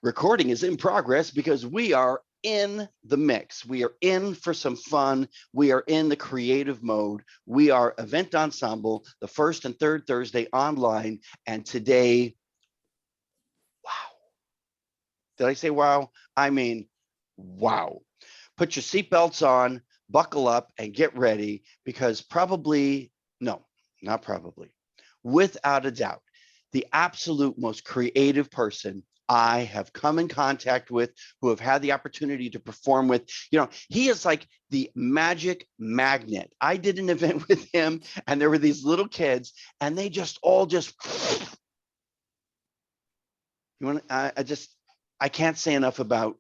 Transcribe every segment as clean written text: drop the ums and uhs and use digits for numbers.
Recording is in progress because we are in the mix. We are in for some fun. We are in the creative mode. We are Event Ensemble, the first and third Thursday online. And today, wow. Did I say wow? I mean, wow. Put your seatbelts on, buckle up, and get ready because without a doubt, the absolute most creative person I have come in contact with, who have had the opportunity to perform with. He is like the magic magnet. I did an event with him and there were these little kids and they I can't say enough about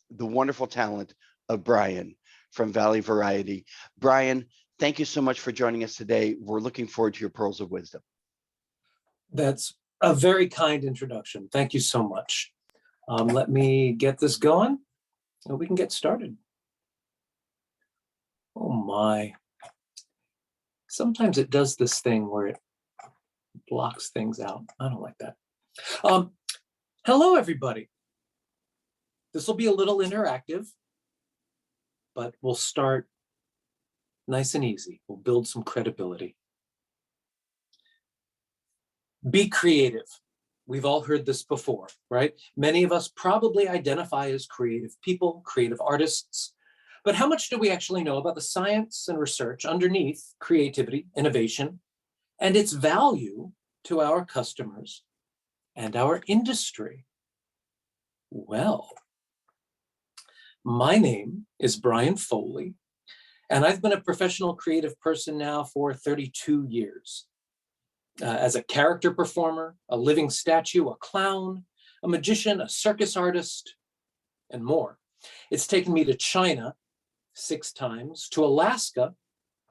the wonderful talent of Brian from Valley Variety. Brian, thank you so much for joining us today. We're looking forward to your pearls of wisdom. That's a very kind introduction. Thank you so much. Let me get this going and we can get started. Oh my. Sometimes it does this thing where it blocks things out. I don't like that. Hello, everybody. This will be a little interactive, but we'll start nice and easy. We'll build some credibility. Be creative. We've all heard this before, right? Many of us probably identify as creative people, creative artists, but how much do we actually know about the science and research underneath creativity, innovation, and its value to our customers and our industry? Well, my name is Brian Foley, and I've been a professional creative person now for 32 years. As a character performer, a living statue, a clown, a magician, a circus artist, and more. It's taken me to China 6 times, to Alaska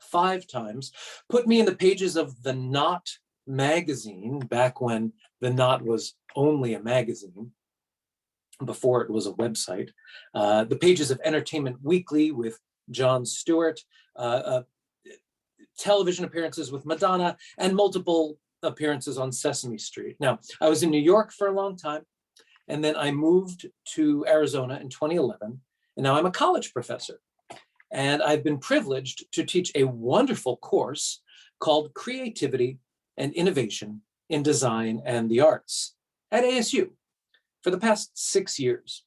5 times, put me in the pages of The Knot magazine, back when The Knot was only a magazine, before it was a website, the pages of Entertainment Weekly with Jon Stewart, television appearances with Madonna, and multiple appearances on Sesame Street. Now, I was in New York for a long time, and then I moved to Arizona in 2011, and now I'm a college professor. And I've been privileged to teach a wonderful course called Creativity and Innovation in Design and the Arts at ASU for the past 6 years.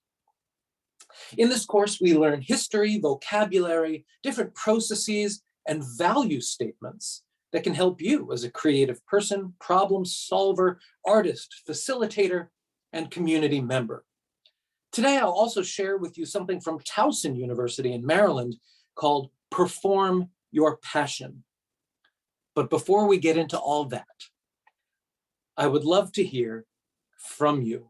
In this course, we learn history, vocabulary, different processes, and value statements that can help you as a creative person, problem solver, artist, facilitator, and community member. Today, I'll also share with you something from Towson University in Maryland called Perform Your Passion. But before we get into all that, I would love to hear from you.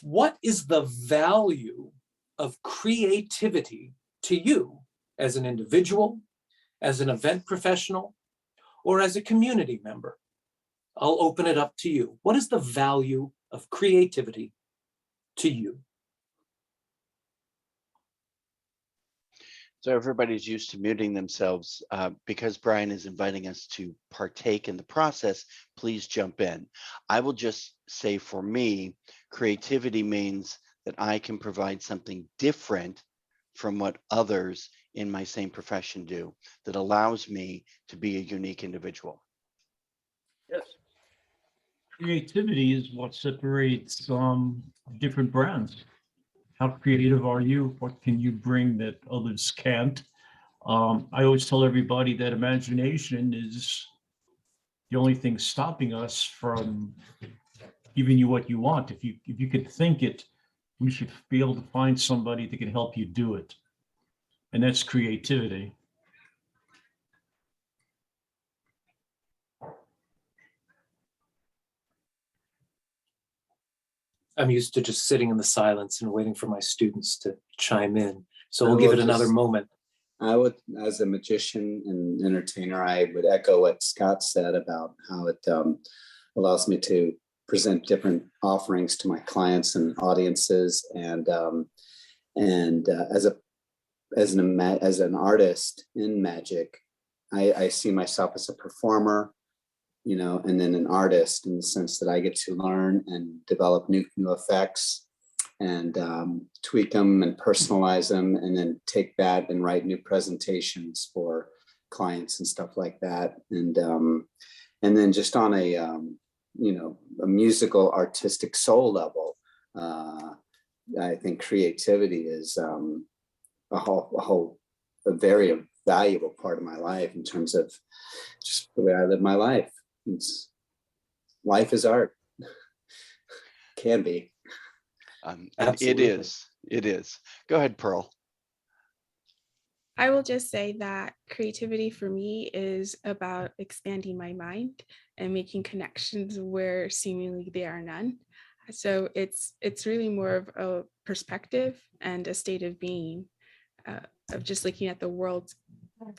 What is the value of creativity to you as an individual, as an event professional, or as a community member? I'll open it up to you. What is the value of creativity to you? So everybody's used to muting themselves. Because Brian is inviting us to partake in the process, please jump in. I will just say, for me, creativity means that I can provide something different from what others in my same profession do, that allows me to be a unique individual. Yes. Creativity is what separates different brands. How creative are you? What can you bring that others can't? I always tell everybody that imagination is the only thing stopping us from giving you what you want. If you could think it, we should be able to find somebody that can help you do it. And that's creativity. I'm used to just sitting in the silence and waiting for my students to chime in. So we'll give it another moment. I would, as a magician and entertainer, I would echo what Scott said about how it allows me to present different offerings to my clients and audiences. And as an artist in magic, I see myself as a performer, and then an artist in the sense that I get to learn and develop new effects and tweak them and personalize them, and then take that and write new presentations for clients and stuff like that. And then just on a a musical artistic soul level, I think creativity is a very valuable part of my life in terms of just the way I live my life. Life is art. Can be. And Absolutely. it is. Go ahead, Pearl. I will just say that creativity for me is about expanding my mind and making connections where seemingly there are none. So it's really more of a perspective and a state of being, of just looking at the world,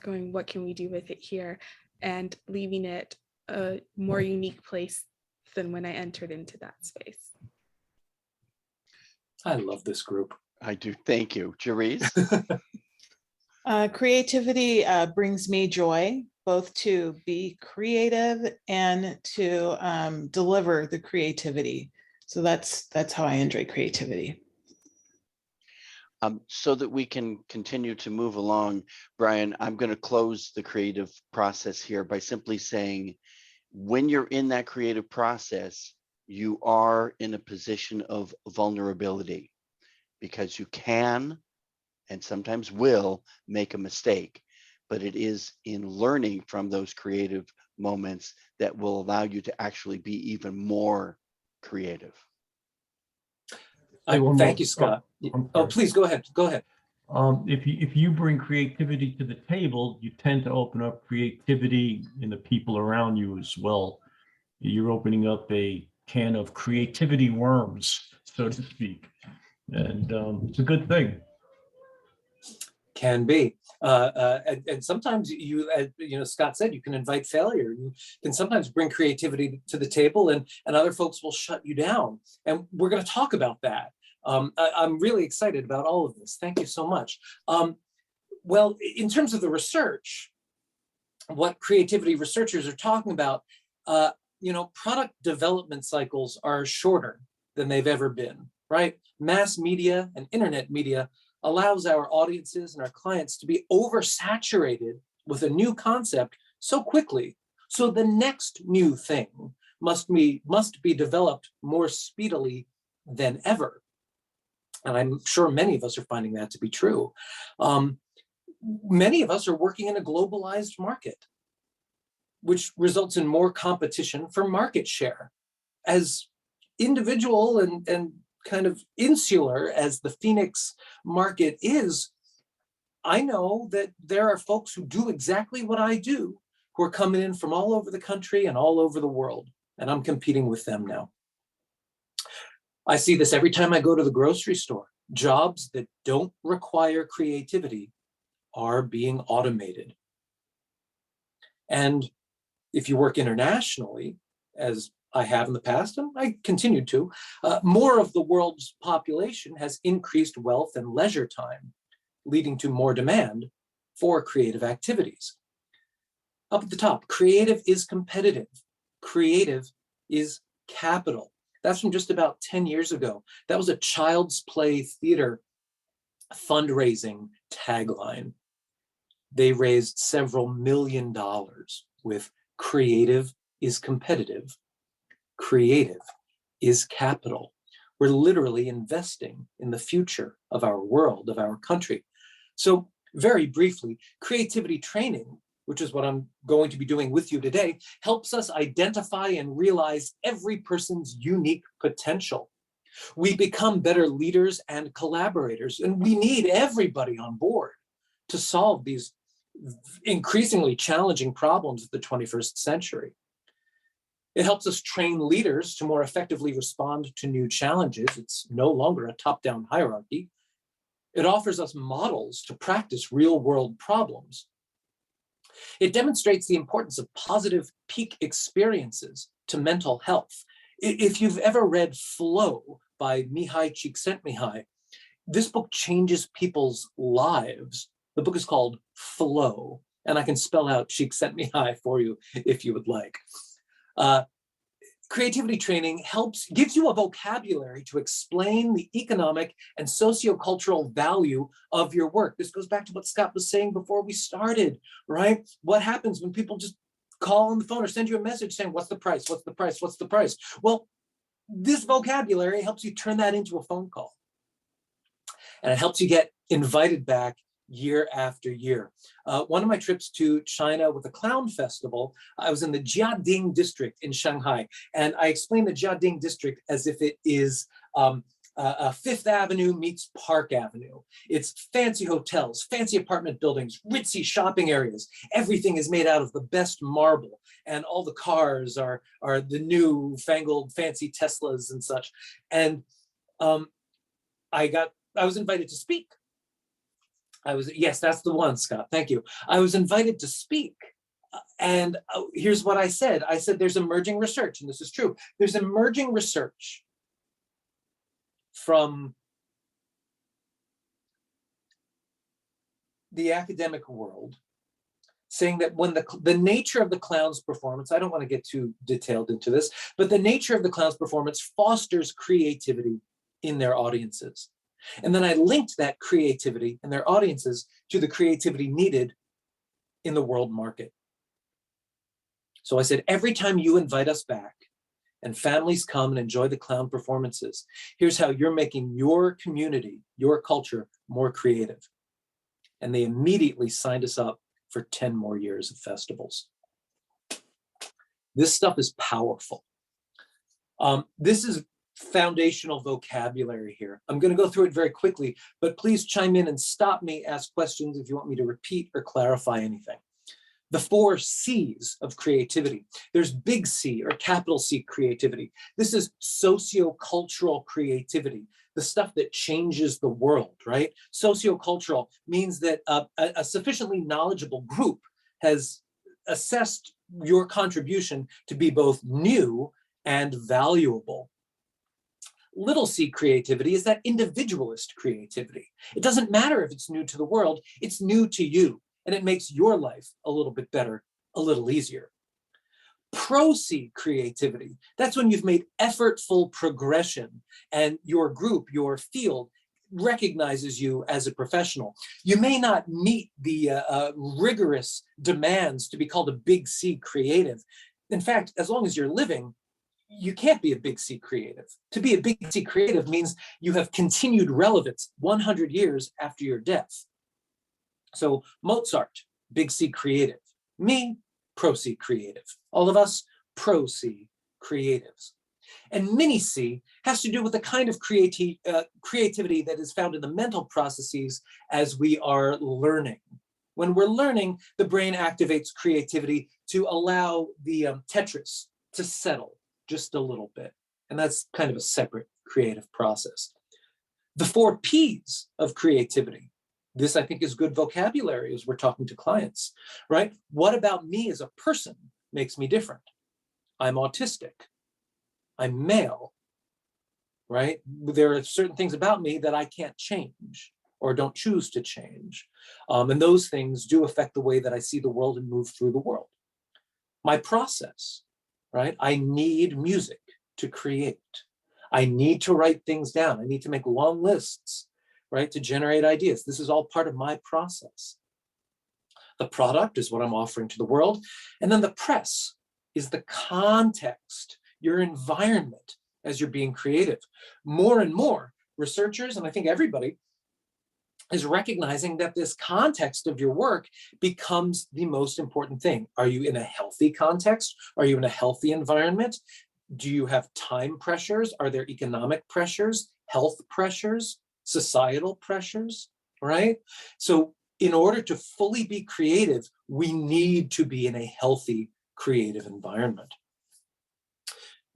going, what can we do with it here, and leaving it a more unique place than when I entered into that space. I love this group. I do. Thank you, Jerice. Creativity brings me joy, both to be creative and to deliver the creativity. So that's how I enjoy creativity. So that we can continue to move along, Brian, I'm going to close the creative process here by simply saying, when you're in that creative process, you are in a position of vulnerability, because you can and sometimes will make a mistake, but it is in learning from those creative moments that will allow you to actually be even more creative. Thank you, Scott. Oh, please go ahead. Go ahead. If you bring creativity to the table, you tend to open up creativity in the people around you as well. You're opening up a can of creativity worms, so to speak, and it's a good thing. Can be. And sometimes Scott said, you can invite failure. You can sometimes bring creativity to the table, and other folks will shut you down. And we're going to talk about that. I'm really excited about all of this. Thank you so much. Well, in terms of the research, what creativity researchers are talking about, product development cycles are shorter than they've ever been, right? Mass media and internet media allows our audiences and our clients to be oversaturated with a new concept so quickly. So the next new thing must be developed more speedily than ever. And I'm sure many of us are finding that to be true. Many of us are working in a globalized market, which results in more competition for market share. As individual and kind of insular as the Phoenix market is, I know that there are folks who do exactly what I do, who are coming in from all over the country and all over the world, and I'm competing with them now. I see this every time I go to the grocery store. Jobs that don't require creativity are being automated. And if you work internationally, as I have in the past, and I continue to, more of the world's population has increased wealth and leisure time, leading to more demand for creative activities. Up at the top, creative is competitive. Creative is capital. That's from just about 10 years ago. That was a Child's Play Theater fundraising tagline. They raised several $1 million with creative is competitive. Creative is capital. We're literally investing in the future of our world, of our country. So very briefly, creativity training, which is what I'm going to be doing with you today, helps us identify and realize every person's unique potential. We become better leaders and collaborators, and we need everybody on board to solve these increasingly challenging problems of the 21st century. It helps us train leaders to more effectively respond to new challenges. It's no longer a top-down hierarchy. It offers us models to practice real-world problems. It demonstrates the importance of positive peak experiences to mental health. If you've ever read Flow by Mihai Csikszentmihalyi, this book changes people's lives. The book is called Flow, and I can spell out Csikszentmihalyi for you if you would like. creativity training gives you a vocabulary to explain the economic and sociocultural value of your work. This goes back to what Scott was saying before we started, right? What happens when people just call on the phone or send you a message saying, what's the price? What's the price? What's the price? Well, this vocabulary helps you turn that into a phone call. And it helps you get invited back year after year. One of my trips to China with the Clown Festival, I was in the Jiading district in Shanghai. And I explained the Jiading district as if it is Fifth Avenue meets Park Avenue. It's fancy hotels, fancy apartment buildings, ritzy shopping areas. Everything is made out of the best marble. And all the cars are the new fangled fancy Teslas and such. And I was invited to speak. Yes, that's the one, Scott. Thank you. I was invited to speak. And here's what I said. I said, there's emerging research, and this is true. There's emerging research from the academic world saying that when the nature of the clown's performance, I don't want to get too detailed into this, but the nature of the clown's performance fosters creativity in their audiences. And then I linked that creativity in their audiences to the creativity needed in the world market. So I said, every time you invite us back and families come and enjoy the clown performances, here's how you're making your community, your culture more creative. And they immediately signed us up for 10 more years of festivals. This stuff is powerful. This is foundational vocabulary here. I'm going to go through it very quickly, but please chime in and stop me, ask questions if you want me to repeat or clarify anything. The 4 C's of creativity. There's big C or capital C creativity. This is sociocultural creativity, the stuff that changes the world, right? Sociocultural means that a sufficiently knowledgeable group has assessed your contribution to be both new and valuable. Little c creativity is that individualist creativity. It doesn't matter if it's new to the world, it's new to you, and it makes your life a little bit better, a little easier. Pro-C creativity, that's when you've made effortful progression and your group, your field, recognizes you as a professional. You may not meet the rigorous demands to be called a big C creative. In fact, as long as you're living, you can't be a big C creative. To be a big C creative means you have continued relevance 100 years after your death. So Mozart, big C creative. Me, pro C creative. All of us, pro C creatives. And mini C has to do with the kind of creativity that is found in the mental processes as we are learning. When we're learning, the brain activates creativity to allow the Tetris to settle just a little bit. And that's kind of a separate creative process. The 4 P's of creativity. This, I think, is good vocabulary as we're talking to clients, right? What about me as a person makes me different? I'm autistic. I'm male, right? There are certain things about me that I can't change or don't choose to change. And those things do affect the way that I see the world and move through the world. My process, right? I need music to create. I need to write things down. I need to make long lists, right? To generate ideas. This is all part of my process. The product is what I'm offering to the world. And then the press is the context, your environment as you're being creative. More and more researchers, and I think everybody, is recognizing that this context of your work becomes the most important thing. Are you in a healthy context? Are you in a healthy environment? Do you have time pressures? Are there economic pressures, health pressures, societal pressures, right? So in order to fully be creative, we need to be in a healthy creative environment.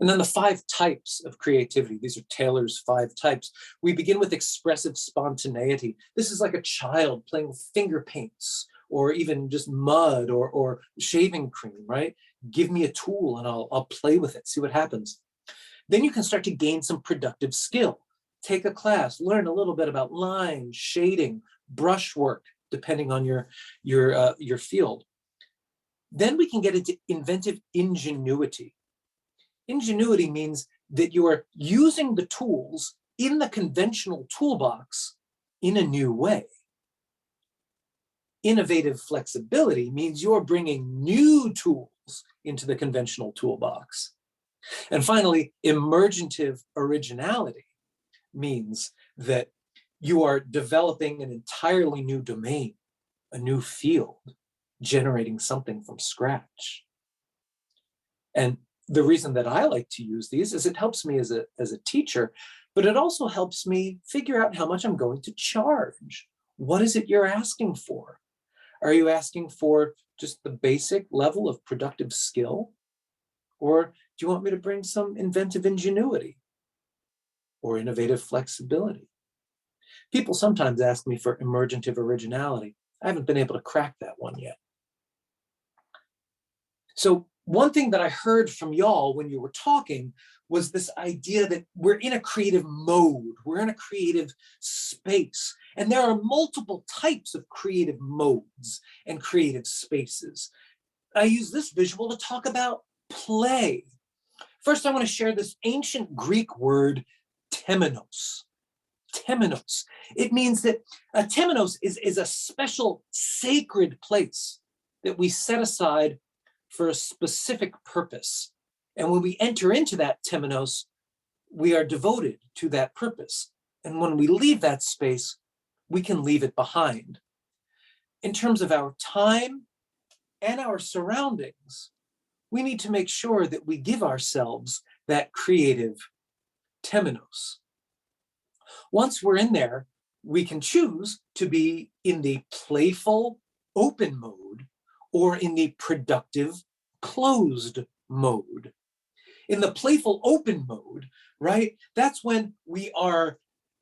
And then the 5 types of creativity. These are Taylor's 5 types. We begin with expressive spontaneity. This is like a child playing with finger paints or even just mud or shaving cream, right? Give me a tool and I'll play with it, see what happens. Then you can start to gain some productive skill. Take a class, learn a little bit about line, shading, brushwork, depending on your field. Then we can get into inventive ingenuity. Ingenuity means that you are using the tools in the conventional toolbox in a new way. Innovative flexibility means you're bringing new tools into the conventional toolbox. And finally, emergentive originality means that you are developing an entirely new domain, a new field, generating something from scratch. And the reason that I like to use these is it helps me as a teacher, but it also helps me figure out how much I'm going to charge. What is it you're asking for? Are you asking for just the basic level of productive skill? Or do you want me to bring some inventive ingenuity or innovative flexibility? People sometimes ask me for emergentive originality. I haven't been able to crack that one yet. So one thing that I heard from y'all when you were talking was this idea that we're in a creative mode, we're in a creative space, and there are multiple types of creative modes and creative spaces. I use this visual to talk about play. First, I want to share this ancient Greek word, temenos. Temenos. It means that temenos is a special sacred place that we set aside for a specific purpose. And when we enter into that temenos, we are devoted to that purpose. And when we leave that space, we can leave it behind. In terms of our time and our surroundings, we need to make sure that we give ourselves that creative temenos. Once we're in there, we can choose to be in the playful open mode or in the productive closed mode. In the playful open mode, right, that's when we are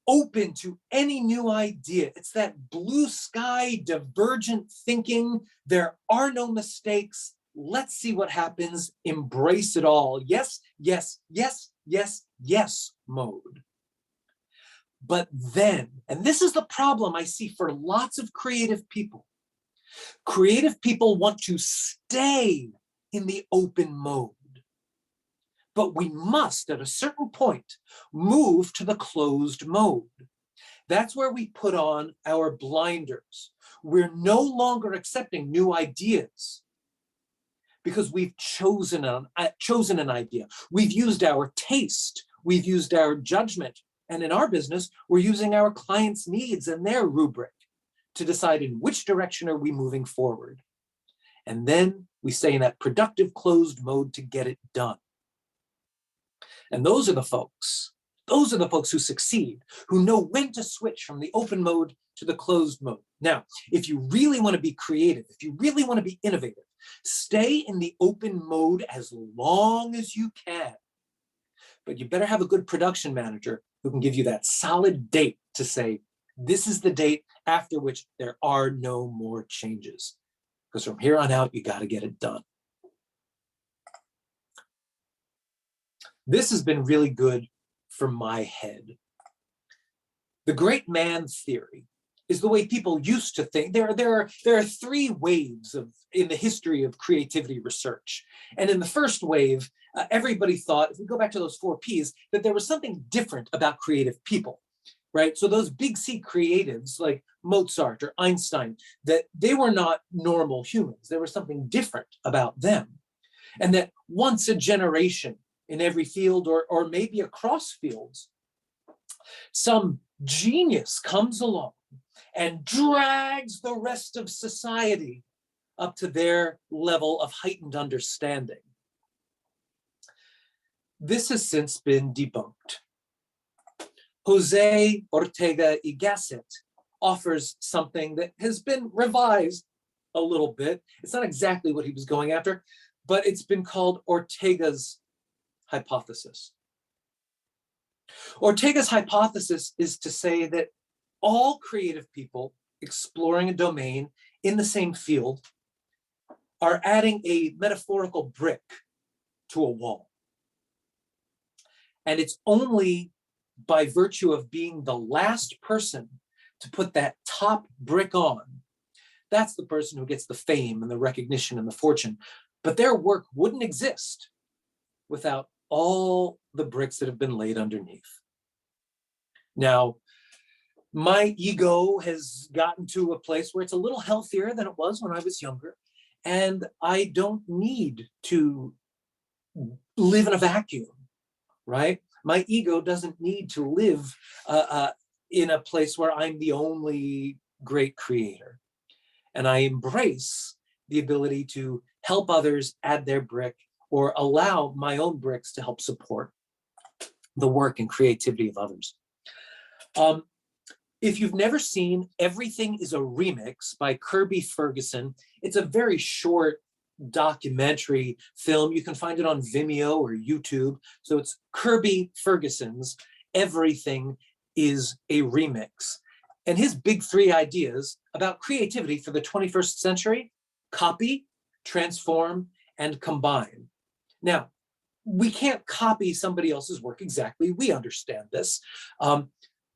open to any new idea. It's that blue sky divergent thinking. There are no mistakes. Let's see what happens. Embrace it all. Yes, yes, yes, yes, yes mode. But then, and this is the problem I see for lots of creative people want to stay in the open mode. But we must, at a certain point, move to the closed mode. That's where we put on our blinders. We're no longer accepting new ideas because we've chosen an idea. We've used our taste. We've used our judgment. And in our business, we're using our clients' needs and their rubric to decide in which direction are we moving forward. And then we stay in that productive closed mode to get it done. And those are the folks who succeed, who know when to switch from the open mode to the closed mode. Now, if you really want to be creative, if you really want to be innovative, stay in the open mode as long as you can. But you better have a good production manager who can give you that solid date to say, this is the date after which there are no more changes. Because from here on out, you got to get it done. This has been really good for my head. The great man theory is the way people used to think. There are three waves in the history of creativity research. And in the first wave, everybody thought, if we go back to those 4 Ps, that there was something different about creative people, right? So those big C creatives like Mozart or Einstein, that they were not normal humans. There was something different about them. And that once a generation in every field or maybe across fields, some genius comes along and drags the rest of society up to their level of heightened understanding. This has since been debunked. Jose Ortega y Gasset offers something that has been revised a little bit. It's not exactly what he was going after, but it's been called Ortega's hypothesis. Ortega's hypothesis is to say that all creative people exploring a domain in the same field are adding a metaphorical brick to a wall. And it's only by virtue of being the last person to put that top brick on, that's the person who gets the fame and the recognition and the fortune. But their work wouldn't exist without all the bricks that have been laid underneath. Now, my ego has gotten to a place where it's a little healthier than it was when I was younger. And I don't need to live in a vacuum, right? My ego doesn't need to live in a place where I'm the only great creator. And I embrace the ability to help others add their brick or allow my own bricks to help support the work and creativity of others. If you've never seen Everything is a Remix by Kirby Ferguson, it's a very short documentary film. You can find it on Vimeo or YouTube. So it's Kirby Ferguson's Everything is a Remix. And his big three ideas about creativity for the 21st century: copy, transform, and combine. Now, we can't copy somebody else's work exactly. We understand this.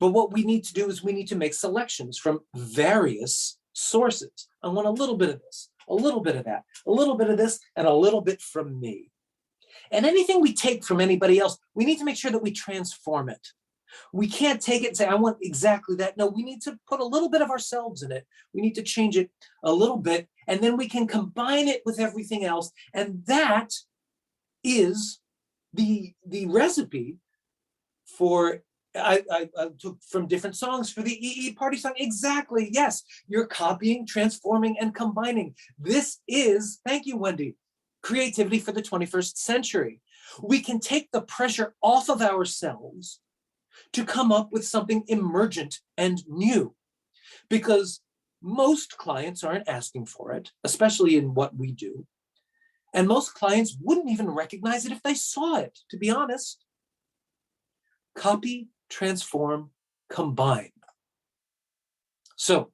But what we need to do is we need to make selections from various sources. I want a little bit of this, a little bit of that, a little bit of this, and a little bit from me. And anything we take from anybody else, we need to make sure that we transform it. We can't take it and say, I want exactly that. No, we need to put a little bit of ourselves in it. We need to change it a little bit, and then we can combine it with everything else. And that is the recipe for, I took from different songs for the EE Party song. Exactly, yes. You're copying, transforming, and combining. This is, thank you, Wendy, creativity for the 21st century. We can take the pressure off of ourselves to come up with something emergent and new, because most clients aren't asking for it, especially in what we do. And most clients wouldn't even recognize it if they saw it, to be honest. Copy, transform, combine. So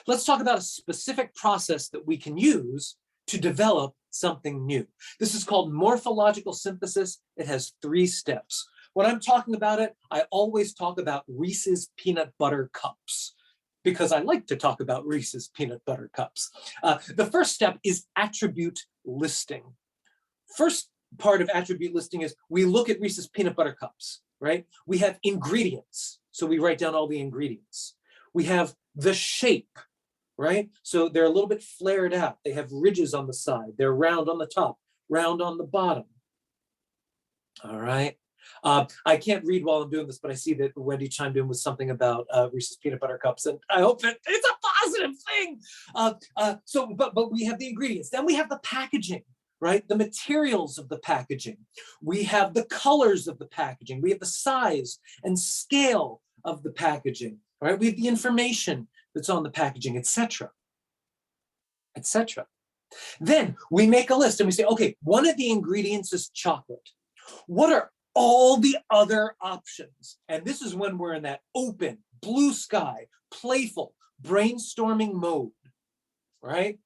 let's talk about a specific process that we can use to develop something new. This is called morphological synthesis. It has 3 steps. When I'm talking about it, I always talk about Reese's peanut butter cups, because I like to talk about Reese's peanut butter cups. The first step is attribute listing. First part of attribute listing is we look at Reese's peanut butter cups, right? We have ingredients, so we write down all the ingredients. We have the shape, right? So they're a little bit flared out. They have ridges on the side. They're round on the top, round on the bottom. All right. I can't read while I'm doing this, but I see that Wendy chimed in with something about Reese's peanut butter cups, and I hope that it's a positive thing. But we have the ingredients. Then we have the packaging, right? The materials of the packaging. We have the colors of the packaging. We have the size and scale of the packaging, right? We have the information that's on the packaging, etc., etc. Then we make a list and we say, okay, one of the ingredients is chocolate. What are all the other options? And this is when we're in that open, blue sky, playful, brainstorming mode, right?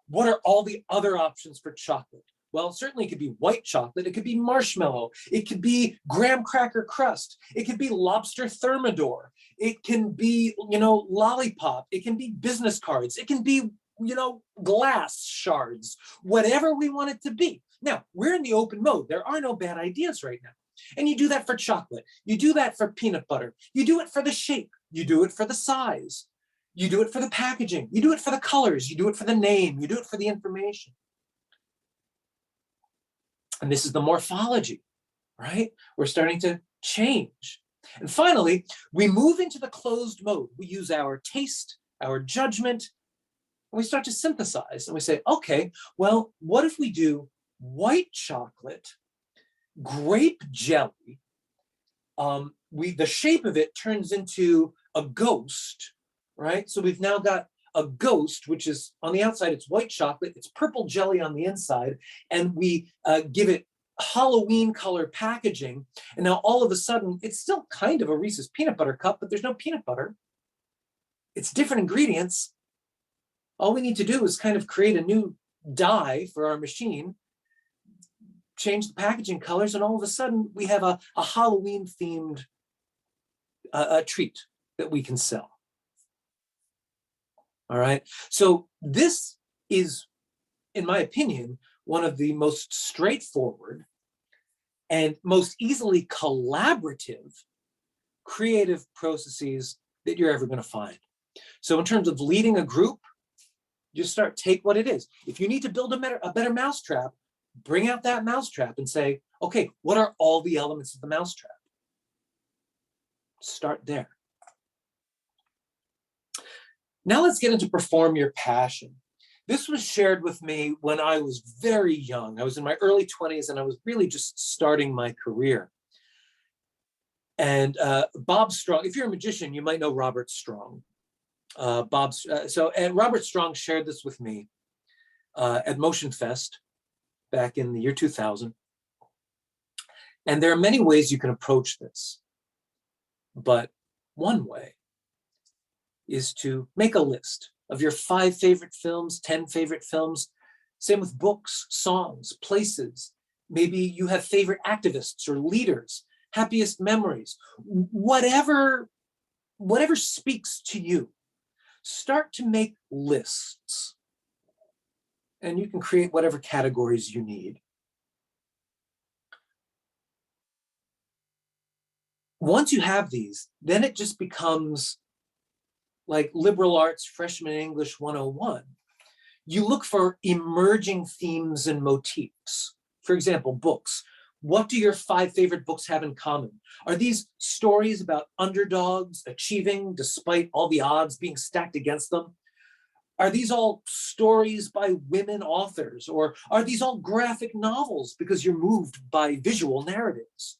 What are all the other options for chocolate? Well, certainly it could be white chocolate. It could be marshmallow. It could be graham cracker crust. It could be lobster thermidor. It can be, lollipop. It can be business cards. It can be, glass shards, whatever we want it to be. Now, we're in the open mode. There are no bad ideas right now. And you do that for chocolate. You do that for peanut butter. You do it for the shape. You do it for the size. You do it for the packaging. You do it for the colors. You do it for the name. You do it for the information. And this is the morphology, right? We're starting to change. And finally, we move into the closed mode. We use our taste, our judgment, and we start to synthesize. And we say, okay, well, what if we do white chocolate, grape jelly? The shape of it turns into a ghost, right? So we've now got a ghost, which is on the outside, it's white chocolate, it's purple jelly on the inside, and we give it Halloween color packaging. And now all of a sudden, it's still kind of a Reese's peanut butter cup, but there's no peanut butter. It's different ingredients. All we need to do is kind of create a new dye for our machine, change the packaging colors, and all of a sudden we have a Halloween themed treat that we can sell. All right. So this is, in my opinion, one of the most straightforward and most easily collaborative creative processes that you're ever going to find. So in terms of leading a group, just take what it is. If you need to build a better mousetrap, bring out that mousetrap and say, okay, what are all the elements of the mousetrap? Start there. Now let's get into perform your passion. This was shared with me when I was very young. I was in my early 20s and I was really just starting my career. And Bob Strong, if you're a magician, you might know Robert Strong. And Robert Strong shared this with me at Motion Fest back in the year 2000. And there are many ways you can approach this. But one way is to make a list of your 5 favorite films, 10 favorite films. Same with books, songs, places. Maybe you have favorite activists or leaders, happiest memories, whatever speaks to you. Start to make lists. And you can create whatever categories you need. Once you have these, then it just becomes like liberal arts freshman English 101. You look for emerging themes and motifs. For example, books. What do your 5 favorite books have in common? Are these stories about underdogs achieving despite all the odds being stacked against them? Are these all stories by women authors? Or are these all graphic novels because you're moved by visual narratives?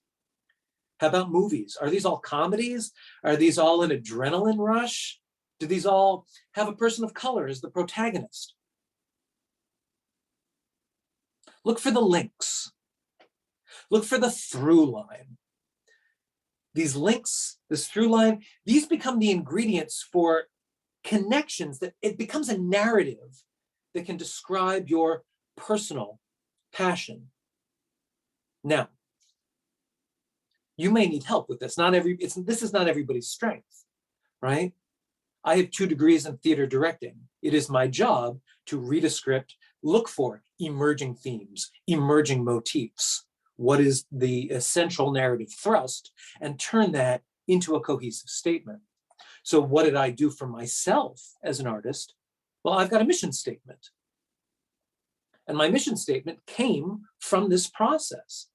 How about movies? Are these all comedies? Are these all an adrenaline rush? Do these all have a person of color as the protagonist? Look for the links. Look for the through line. These links, this through line, these become the ingredients for connections, that it becomes a narrative that can describe your personal passion. Now, you may need help with this. This is not everybody's strength, right? I have 2 degrees in theater directing. It is my job to read a script, look for emerging themes, emerging motifs. What is the essential narrative thrust, and turn that into a cohesive statement. So what did I do for myself as an artist? Well, I've got a mission statement. And my mission statement came from this process.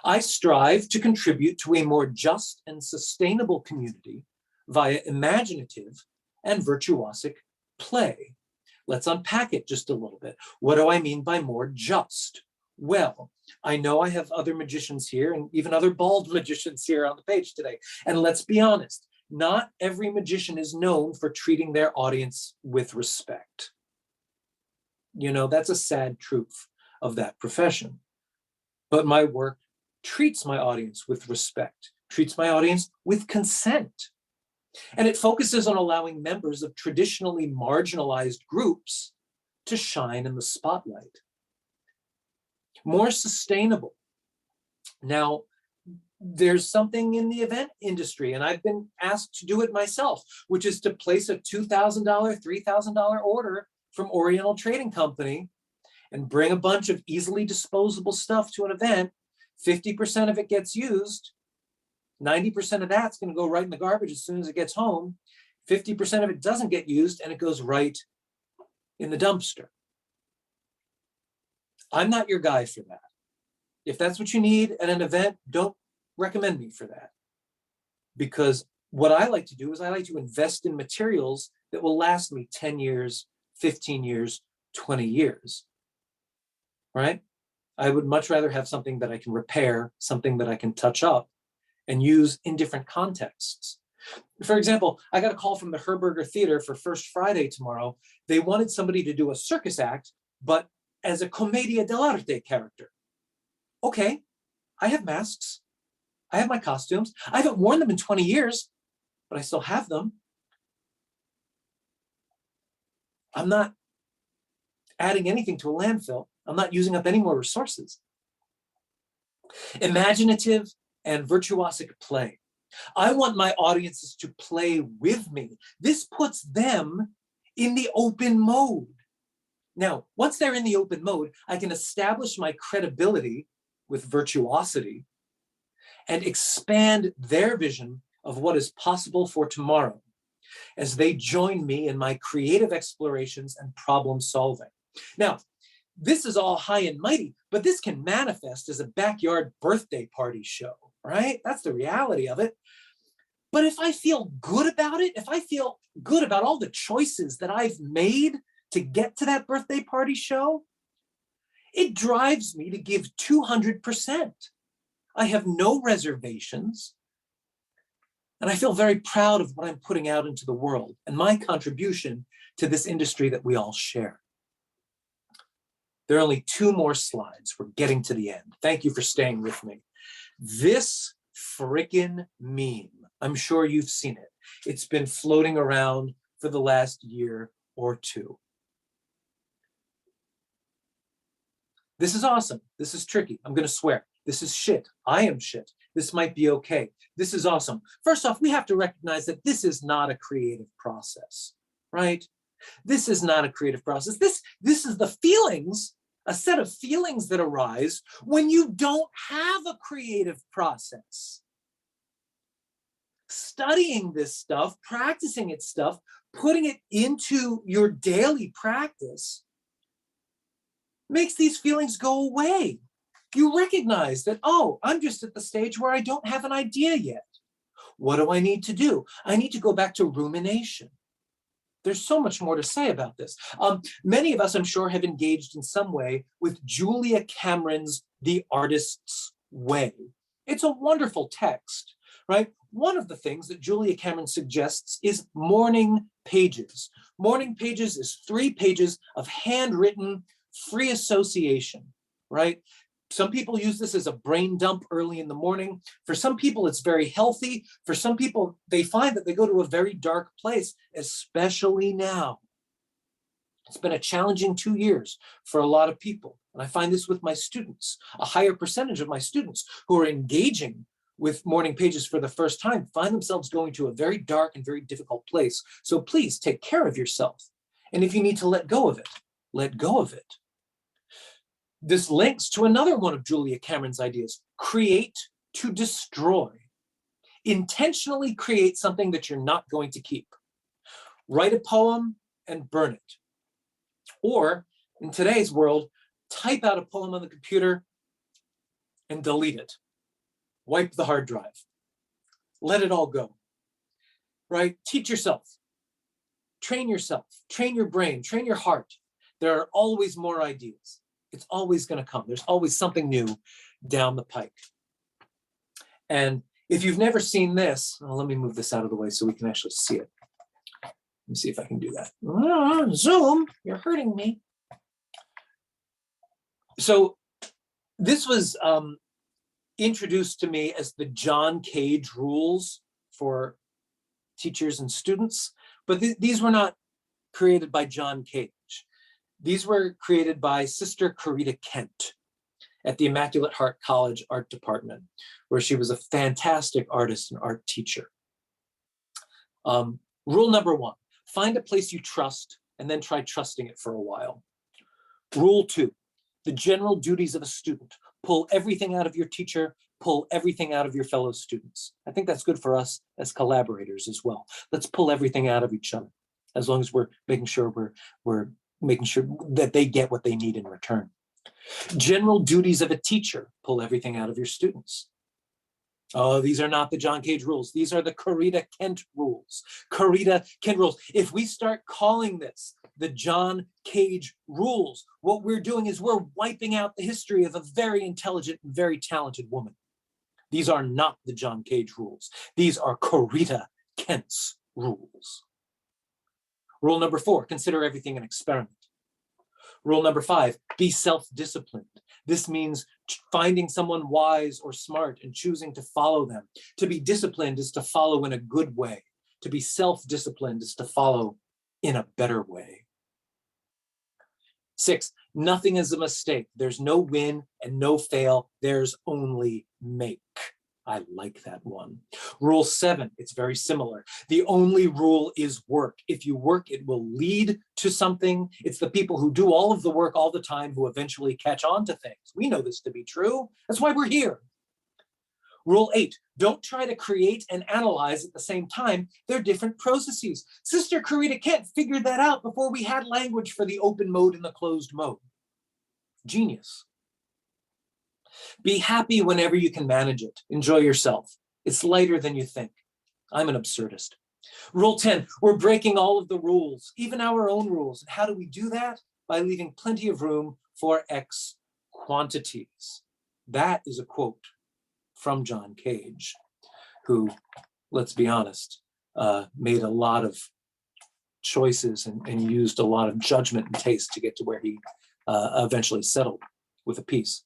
I strive to contribute to a more just and sustainable community via imaginative and virtuosic play. Let's unpack it just a little bit. What do I mean by more just? Well, I know I have other magicians here and even other bald magicians here on the page today. And let's be honest, not every magician is known for treating their audience with respect. You know, that's a sad truth of that profession. But my work treats my audience with respect, treats my audience with consent. And it focuses on allowing members of traditionally marginalized groups to shine in the spotlight. More sustainable. Now, there's something in the event industry, and I've been asked to do it myself, which is to place a $2,000, $3,000 order from Oriental Trading Company and bring a bunch of easily disposable stuff to an event. 50% of it gets used. 90% of that's going to go right in the garbage as soon as it gets home. 50% of it doesn't get used and it goes right in the dumpster. I'm not your guy for that. If that's what you need at an event, don't recommend me for that. Because what I like to do is I like to invest in materials that will last me 10 years, 15 years, 20 years, right? I would much rather have something that I can repair, something that I can touch up and use in different contexts. For example, I got a call from the Herberger Theater for First Friday tomorrow. They wanted somebody to do a circus act, but as a commedia dell'arte character. Okay, I have masks. I have my costumes. I haven't worn them in 20 years, but I still have them. I'm not adding anything to a landfill. I'm not using up any more resources. Imaginative and virtuosic play. I want my audiences to play with me. This puts them in the open mode. Now, once they're in the open mode, I can establish my credibility with virtuosity and expand their vision of what is possible for tomorrow as they join me in my creative explorations and problem solving. Now, this is all high and mighty, but this can manifest as a backyard birthday party show, right? That's the reality of it. But if I feel good about it, if I feel good about all the choices that I've made to get to that birthday party show, it drives me to give 200%. I have no reservations. And I feel very proud of what I'm putting out into the world and my contribution to this industry that we all share. There are only 2 more slides. We're getting to the end. Thank you for staying with me. This frickin' meme, I'm sure you've seen it. It's been floating around for the last year or 2. This is awesome. This is tricky. I'm going to swear. This is shit. I am shit. This might be okay. This is awesome. First off, we have to recognize that this is not a creative process, right? This is not a creative process. This is the feelings, a set of feelings that arise when you don't have a creative process. Studying this stuff, practicing its stuff, putting it into your daily practice makes these feelings go away. You recognize that, oh, I'm just at the stage where I don't have an idea yet. What do I need to do? I need to go back to rumination. There's so much more to say about this. Many of us, I'm sure, have engaged in some way with Julia Cameron's The Artist's Way. It's a wonderful text, right? One of the things that Julia Cameron suggests is morning pages. Morning pages is 3 pages of handwritten free association, right? Some people use this as a brain dump early in the morning. For some people, it's very healthy. For some people, they find that they go to a very dark place, especially now. It's been a challenging 2 years for a lot of people. And I find this with my students. A higher percentage of my students who are engaging with morning pages for the first time find themselves going to a very dark and very difficult place. So please take care of yourself. And if you need to let go of it, let go of it. This links to another one of Julia Cameron's ideas: create to destroy. Intentionally create something that you're not going to keep. Write a poem and burn it. Or in today's world, type out a poem on the computer and delete it. Wipe the hard drive. Let it all go. Right? Teach yourself. Train yourself. Train your brain. Train your heart. There are always more ideas. It's always going to come. There's always something new down the pike. And if you've never seen this, well, let me move this out of the way so we can actually see it. Let me see if I can do that. Zoom, you're hurting me. So this was introduced to me as the John Cage rules for teachers and students, but these were not created by John Cage. These were created by Sister Corita Kent at the Immaculate Heart College Art Department, where she was a fantastic artist and art teacher. Rule number 1, find a place you trust and then try trusting it for a while. Rule 2, the general duties of a student. Pull everything out of your teacher, pull everything out of your fellow students. I think that's good for us as collaborators as well. Let's pull everything out of each other, as long as we're making sure we're making sure that they get what they need in return. General duties of a teacher: pull everything out of your students. Oh, these are not the John Cage rules. These are the Corita Kent rules. Corita Kent rules. If we start calling this the John Cage rules, what we're doing is we're wiping out the history of a very intelligent and very talented woman. These are not the John Cage rules. These are Corita Kent's rules. Rule number 4, consider everything an experiment. Rule number 5, be self-disciplined. This means finding someone wise or smart and choosing to follow them. To be disciplined is to follow in a good way. To be self-disciplined is to follow in a better way. 6, nothing is a mistake. There's no win and no fail. There's only make. I like that one. Rule 7, it's very similar. The only rule is work. If you work, it will lead to something. It's the people who do all of the work all the time who eventually catch on to things. We know this to be true. That's why we're here. Rule 8, don't try to create and analyze at the same time. They're different processes. Sister Karita Kent figured that out before we had language for the open mode and the closed mode. Genius. Be happy whenever you can manage it. Enjoy yourself. It's lighter than you think. I'm an absurdist. Rule 10, we're breaking all of the rules, even our own rules. And how do we do that? By leaving plenty of room for X quantities. That is a quote from John Cage, who, let's be honest, made a lot of choices and used a lot of judgment and taste to get to where he eventually settled with a piece.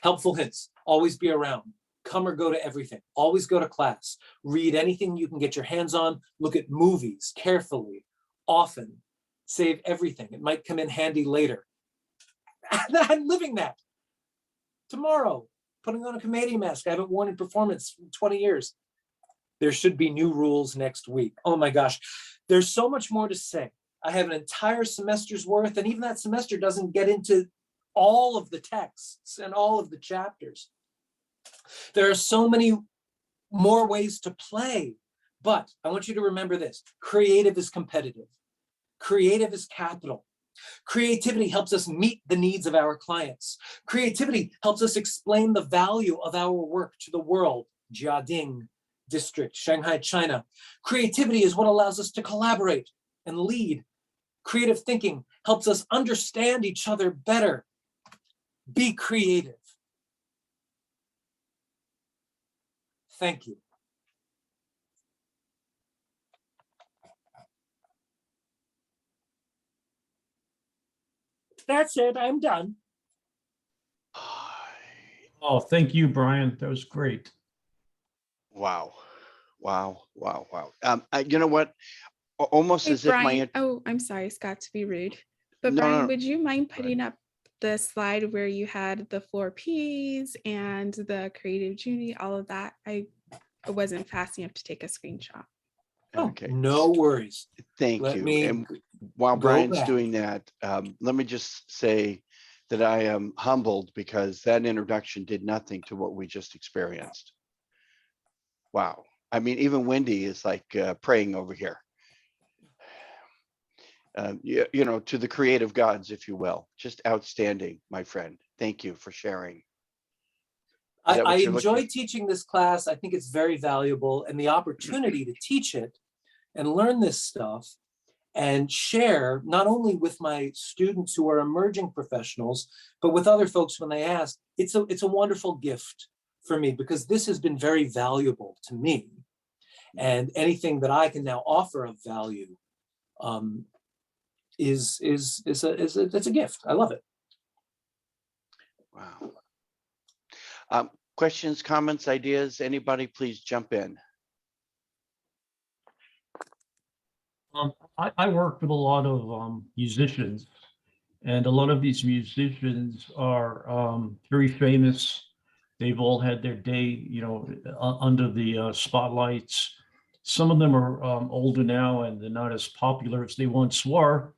Helpful hints, always be around. Come or go to everything. Always go to class. Read anything you can get your hands on. Look at movies carefully, often. Save everything. It might come in handy later. I'm living that. Tomorrow, putting on a comedy mask I haven't worn in performance in 20 years. There should be new rules next week. Oh my gosh, there's so much more to say. I have an entire semester's worth, and even that semester doesn't get into all of the texts and all of the chapters. There are so many more ways to play, but I want you to remember this. Creative is competitive. Creative is capital. Creativity helps us meet the needs of our clients. Creativity helps us explain the value of our work to the world. Jiading District, Shanghai, China. Creativity is what allows us to collaborate and lead. Creative thinking helps us understand each other better. Be creative. Thank you. That's it, I'm done. Oh, thank you, Brian. That was great. Wow. Wow. Wow. Wow. You know what? Almost Hey, as if my, Brian, oh, I'm sorry, Scott, to be rude. But No, Brian, no. would you mind Go ahead. putting up the slide where you had the 4 Ps and the creative journey, all of that? I wasn't fast enough to take a screenshot. Oh, Okay. no worries. Thank Let you. me And while go Brian's back. doing that, let me just say that I am humbled because that introduction did nothing to what we just experienced. Wow. I mean, even Wendy is like praying over here. You know, to the creative gods, if you will. Just outstanding, my friend. Thank you for sharing. Is that I what you're looking enjoy at? teaching this class. I think it's very valuable, and the opportunity to teach it and learn this stuff and share not only with my students who are emerging professionals, but with other folks when they ask. It's a wonderful gift for me because this has been very valuable to me. And anything that I can now offer of value is a gift. I love it. Wow. Questions, comments, ideas? Anybody, please jump in. I work with a lot of musicians, and a lot of these musicians are very famous. They've all had their day, you know, under the spotlights. Some of them are older now, and they're not as popular as they once were.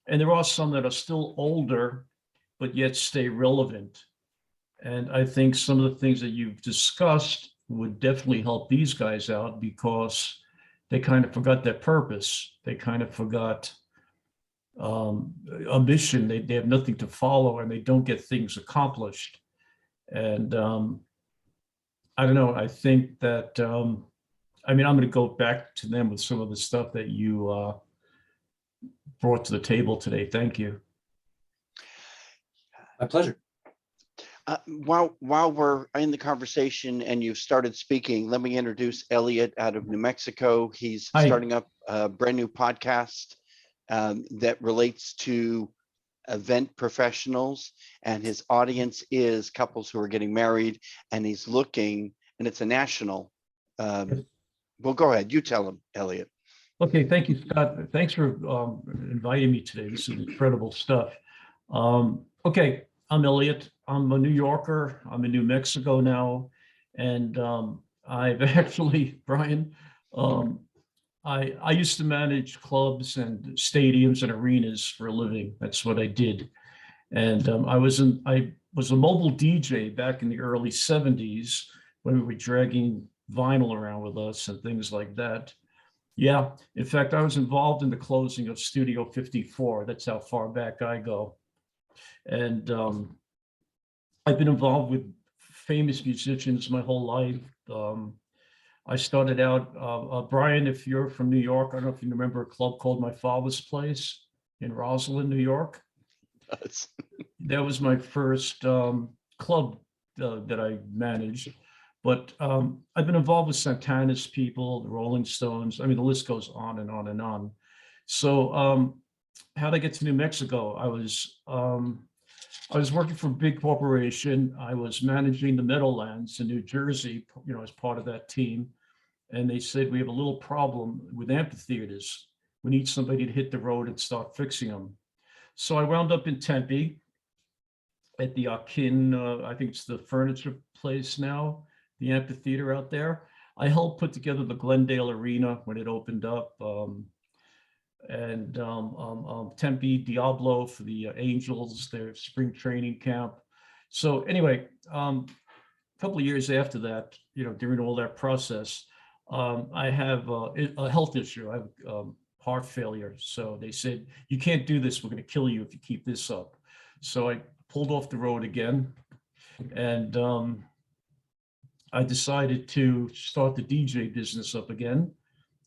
And there are some that are still older, but yet stay relevant. And I think some of the things that you've discussed would definitely help these guys out because they kind of forgot their purpose. They kind of forgot a mission. They have nothing to follow and they don't get things accomplished. And I don't know, I think that, I mean, I'm going to go back to them with some of the stuff that you brought to the table today. Thank you. My pleasure. While we're in the conversation and you've started speaking, let me introduce Elliot out of New Mexico. He's Hi. starting up a brand new podcast that relates to event professionals, and his audience is couples who are getting married, and he's looking, and it's a national. Well, go ahead. You tell him, Elliot. Okay, thank you, Scott. Thanks for inviting me today. This is incredible stuff. Okay, I'm Elliot. I'm a New Yorker. I'm in New Mexico now, And I've actually, Brian, um, I used to manage clubs and stadiums and arenas for a living. That's what I did. And I was a mobile DJ back in the early 70s when we were dragging vinyl around with us and things like that. Yeah, in fact, I was involved in the closing of Studio 54. That's how far back I go. And I've been involved with famous musicians my whole life. I started out, Brian, if you're from New York, I don't know if you remember a club called My Father's Place in Rosslyn, New York. That's- That was my first club that I managed. But I've been involved with Santana's people, the Rolling Stones. I mean, the list goes on and on and on. So how'd I get to New Mexico? I was working for a big corporation. I was managing the Meadowlands in New Jersey, as part of that team. And they said, we have a little problem with amphitheaters. We need somebody to hit the road and start fixing them. So I wound up in Tempe at the Akin, I think it's the furniture place now, the amphitheater out there. I helped put together the Glendale Arena when it opened up. And Tempe Diablo for the Angels, their spring training camp. So anyway, a couple of years after that, during all that process, I have a health issue. I have heart failure. So they said, you can't do this. We're going to kill you if you keep this up. So I pulled off the road again. And I decided to start the DJ business up again,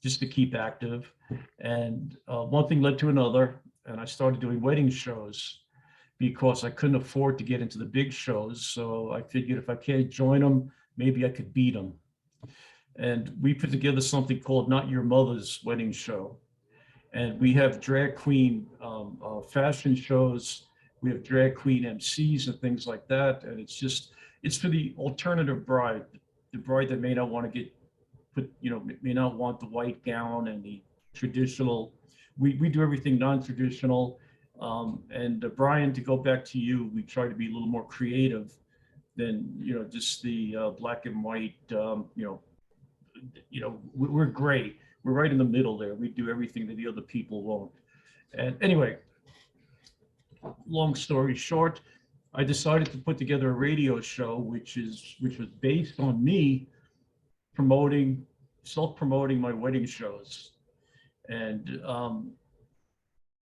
just to keep active. And one thing led to another. And I started doing wedding shows because I couldn't afford to get into the big shows. So I figured if I can't join them, maybe I could beat them. And we put together something called Not Your Mother's Wedding Show. And we have drag queen fashion shows. We have drag queen MCs and things like that. And it's for the alternative bride, the bride that may not want to may not want the white gown and the traditional. We do everything non-traditional. And Brian, to go back to you, we try to be a little more creative than, just the black and white, we're gray. We're right in the middle there. We do everything that the other people won't. And anyway, long story short, I decided to put together a radio show, which was based on me self-promoting my wedding shows. And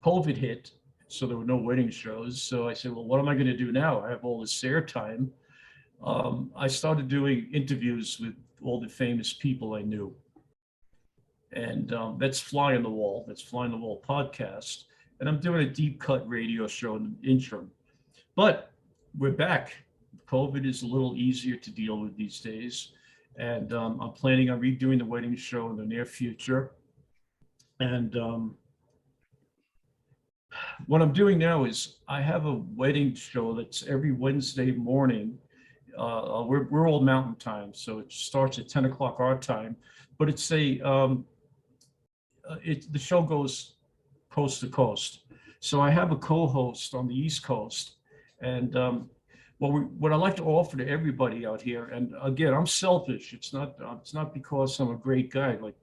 COVID hit, so there were no wedding shows. So I said, well, what am I going to do now? I have all this airtime. I started doing interviews with all the famous people I knew. And that's Fly on the Wall. That's Fly on the Wall podcast. And I'm doing a deep cut radio show in the interim. But we're back. COVID is a little easier to deal with these days. And I'm planning on redoing the wedding show in the near future. And what I'm doing now is I have a wedding show that's every Wednesday morning. We're all mountain time, so it starts at 10 o'clock our time, but it's the show goes coast to coast. So I have a co-host on the East Coast, and what I like to offer to everybody out here, and again, I'm selfish. It's not because I'm a great guy, like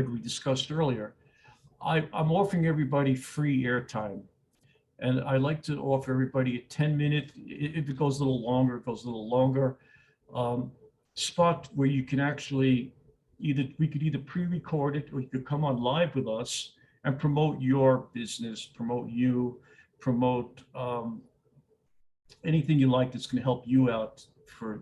we discussed earlier. I'm offering everybody free airtime. And I like to offer everybody a 10-minute, if it goes a little longer, it goes a little longer, spot where you can actually we could either pre-record it or you could come on live with us and promote your business, promote anything you like that's going to help you out for,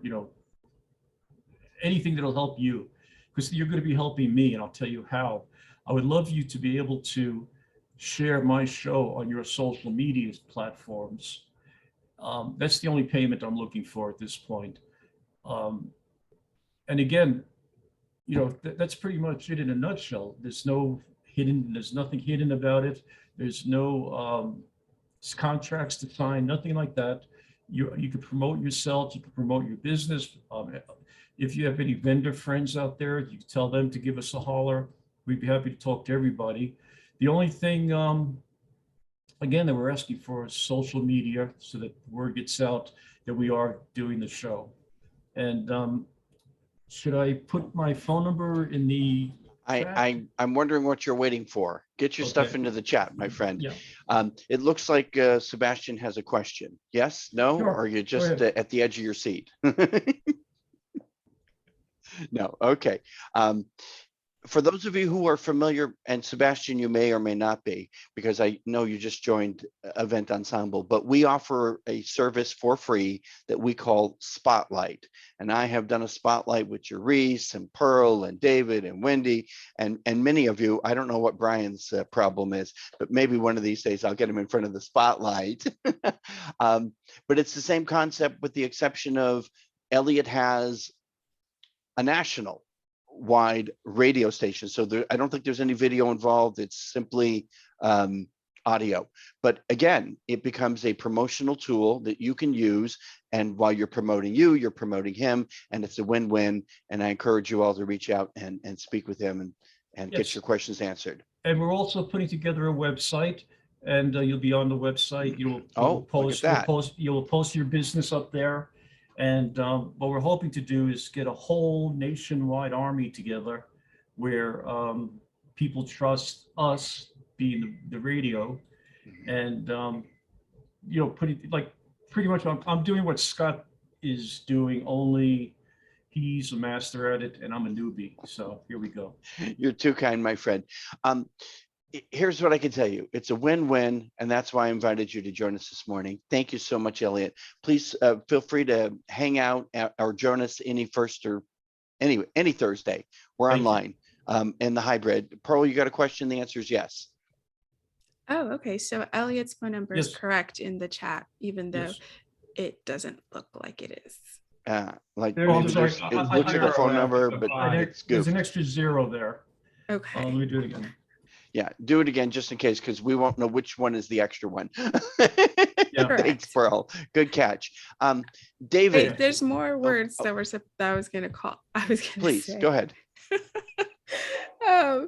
anything that'll help you, because you're going to be helping me, and I'll tell you how. I would love you to be able to share my show on your social media platforms. That's the only payment I'm looking for at this point. And again, that's pretty much it in a nutshell. There's nothing hidden about it. There's no contracts to sign, nothing like that. You can promote yourself, you can promote your business. If you have any vendor friends out there, you can tell them to give us a holler. We'd be happy to talk to everybody. The only thing, again, that we're asking for is social media so that word gets out that we are doing the show. And should I put my phone number in the chat? I'm wondering what you're waiting for. Get your stuff Okay. into the chat, my friend. Yeah. It looks like Sebastian has a question. Yes, no, Sure. or are you Go just ahead. at the edge of your seat? No, okay. For those of you who are familiar, and Sebastian, you may or may not be, because I know you just joined Event Ensemble, but we offer a service for free that we call Spotlight. And I have done a Spotlight with Reese and Pearl and David and Wendy and many of you. I don't know what Brian's problem is, but maybe one of these days I'll get him in front of the Spotlight. But it's the same concept with the exception of Elliot has a national wide radio station. So I don't think there's any video involved. It's simply audio. But again, it becomes a promotional tool that you can use. And while you're promoting you, you're promoting him. And it's a win-win. And I encourage you all to reach out and speak with him and Yes. get your questions answered. And we're also putting together a website, and you'll be on the website. You'll post your business up there. And what we're hoping to do is get a whole nationwide army together where people trust us being the radio. And, pretty much I'm doing what Scott is doing, only he's a master at it and I'm a newbie. So here we go. You're too kind, my friend. Here's what I can tell you. It's a win-win, and that's why I invited you to join us this morning. Thank you so much, Elliot. Please feel free to hang out or join us any Thursday. We're Thank you. online in the hybrid. Pearl, you got a question? The answer is yes. Oh, okay. So Elliot's phone number is Yes. correct in the chat, even though Yes. it doesn't look like it is. Like Oh, I'm maybe sorry. it looks like a phone number, but it's There's goofed. an extra 0 there. Okay. Let me do it again. Yeah, do it again just in case, because we won't know which one is the extra one. Yeah. Correct. Thanks, Pearl. Good catch. David, Wait, there's more words that were that I was gonna call. I was gonna please say. go ahead. Oh,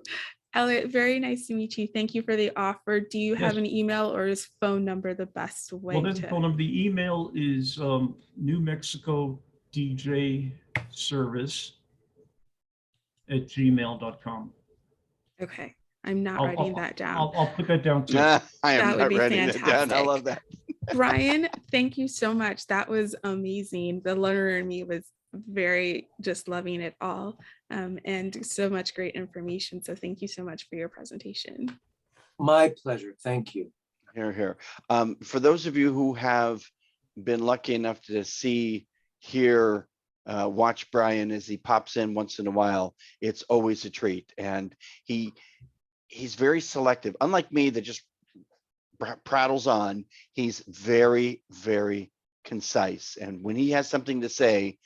Elliot, very nice to meet you. Thank you for the offer. Do you have Yes. an email or is phone number the best way Well, there's a to? phone number. The email is New Mexico DJ Service at gmail.com. Okay, I'm not I'll- writing I'll- that down. I'll put that down too. Nah, I That am would not be writing it down. I love that. Brian, thank you so much. That was amazing. The learner in me was very just loving it all, and so much great information. So thank you so much for your presentation. My pleasure. Thank you. Here, here. For those of you who have been lucky enough to see, hear, watch Brian as he pops in once in a while, it's always a treat. And he's very selective. Unlike me that just prattles on, he's very, very concise. And when he has something to say,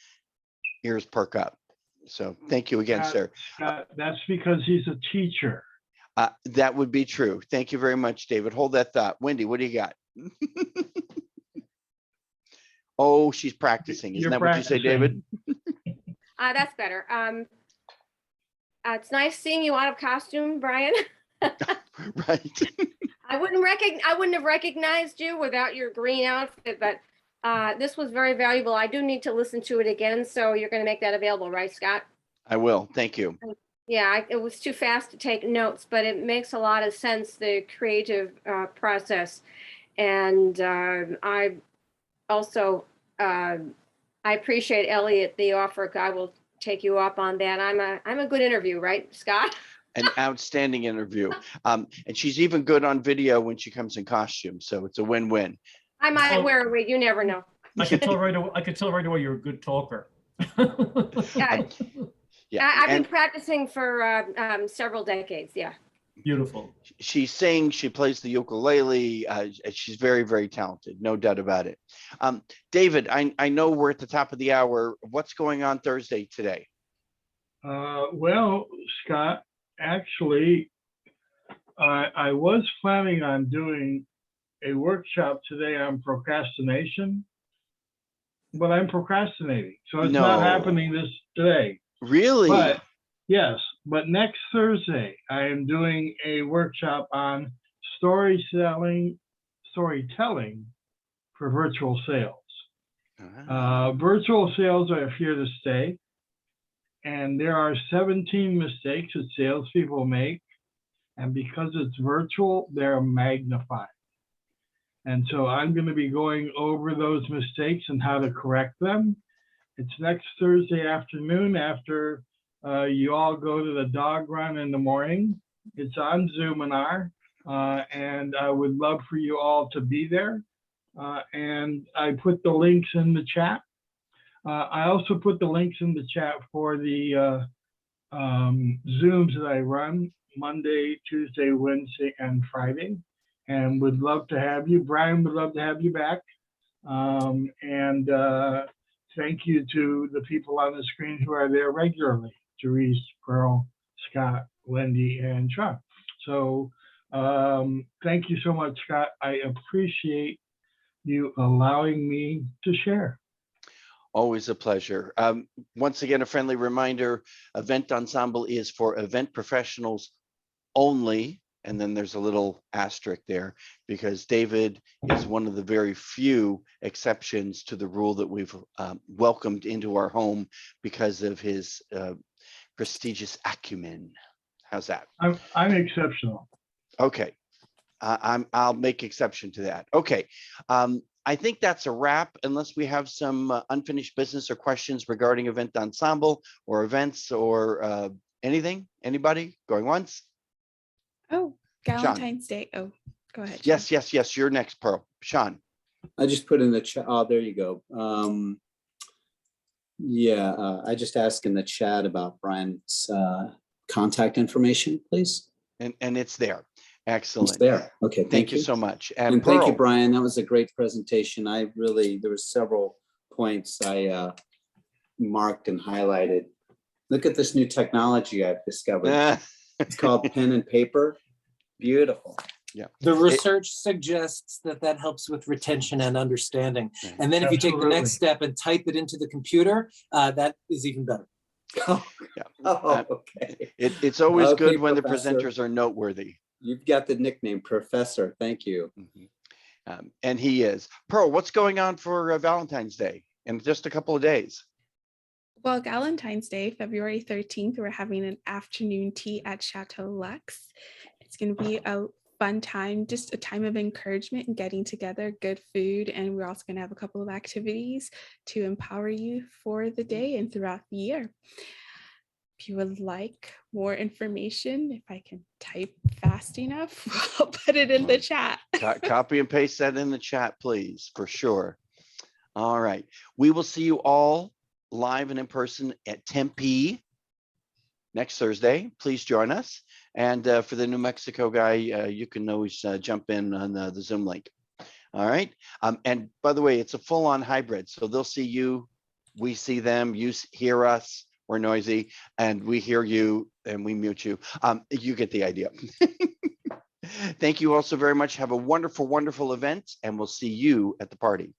ears perk up. So thank you again, sir. That's because he's a teacher. That would be true. Thank you very much, David. Hold that thought. Wendy, what do you got? Oh, she's practicing. Isn't You're that what you say, David? That's better. It's nice seeing you out of costume, Brian. Right. I wouldn't have recognized you without your green outfit, but this was very valuable. I do need to listen to it again, so you're going to make that available, right, Scott? I will. Thank you. Yeah, it was too fast to take notes, but it makes a lot of sense, the creative process. And I also, I appreciate, Elliot, the offer. I will take you up on that. I'm a good interview, right, Scott? An outstanding interview. And she's even good on video when she comes in costume. So it's a win-win. I might wear a wig, you never know. I could tell right away. I could tell right away you're a good talker. Yeah, Yeah. I've been And practicing for several decades, yeah. Beautiful. she sings, she plays the ukulele. She's very, very talented. No doubt about it. David, I know we're at the top of the hour. What's going on Thursday today? Well, Scott, actually, I was planning on doing a workshop today on procrastination, but I'm procrastinating. So it's not No. happening today. Really? But yes, but next Thursday, I am doing a workshop on storytelling for virtual sales. Virtual sales are here to stay. And there are 17 mistakes that salespeople make. And because it's virtual, they're magnified. And so I'm going to be going over those mistakes and how to correct them. It's next Thursday afternoon after you all go to the dog run in the morning. It's on Zoominar, and I would love for you all to be there. And I put the links in the chat. I also put the links in the chat for the Zooms that I run Monday, Tuesday, Wednesday, and Friday. And would love to have you. Brian would love to have you back. Thank you to the people on the screen who are there regularly, Therese, Pearl, Scott, Wendy, and Chuck. So thank you so much, Scott. I appreciate you allowing me to share. Always a pleasure. Once again, a friendly reminder, Event Ensemble is for event professionals only. And then there's a little asterisk there because David is one of the very few exceptions to the rule that we've welcomed into our home because of his prestigious acumen. How's that? I'm exceptional. Okay. I'll make exception to that. Okay. I think that's a wrap unless we have some unfinished business or questions regarding Event Ensemble or events or anything. Anybody going once? Oh, Valentine's Day. Oh, go ahead. Yes, yes, yes. You're next, Pearl. Sean. I just put in the chat. Oh, there you go. I just asked in the chat about Brian's contact information, please. And it's there. Excellent. It's there. Okay. Thank you so much. And thank you, Pearl. Brian. That was a great presentation. There were several points I marked and highlighted. Look at this new technology I've discovered. It's called pen and paper. Beautiful. Yeah. The research suggests that helps with retention and understanding. Right. And then if you take the Absolutely. next step and type it into the computer, that is even better. Oh, Yeah. okay. It's always Okay, good when Professor. the presenters are noteworthy. You've got the nickname Professor. Thank you. And he is. Pearl, what's going on for Valentine's Day in just a couple of days? Well, Valentine's Day, February 13th, we're having an afternoon tea at Chateau Lux. It's going to be a fun time, just a time of encouragement and getting together, good food. And we're also going to have a couple of activities to empower you for the day and throughout the year. If you would like more information, if I can type fast enough, I'll put it in the chat. Copy and paste that in the chat, please, for sure. All right. We will see you all live and in person at Tempe next Thursday. Please join us. And for the New Mexico guy, you can always jump in on the Zoom link. All right. And by the way, it's a full-on hybrid. So they'll see you, we see them, you hear us, we're noisy, and we hear you and we mute you. You get the idea. Thank you all so very much. Have a wonderful, wonderful event, and we'll see you at the party.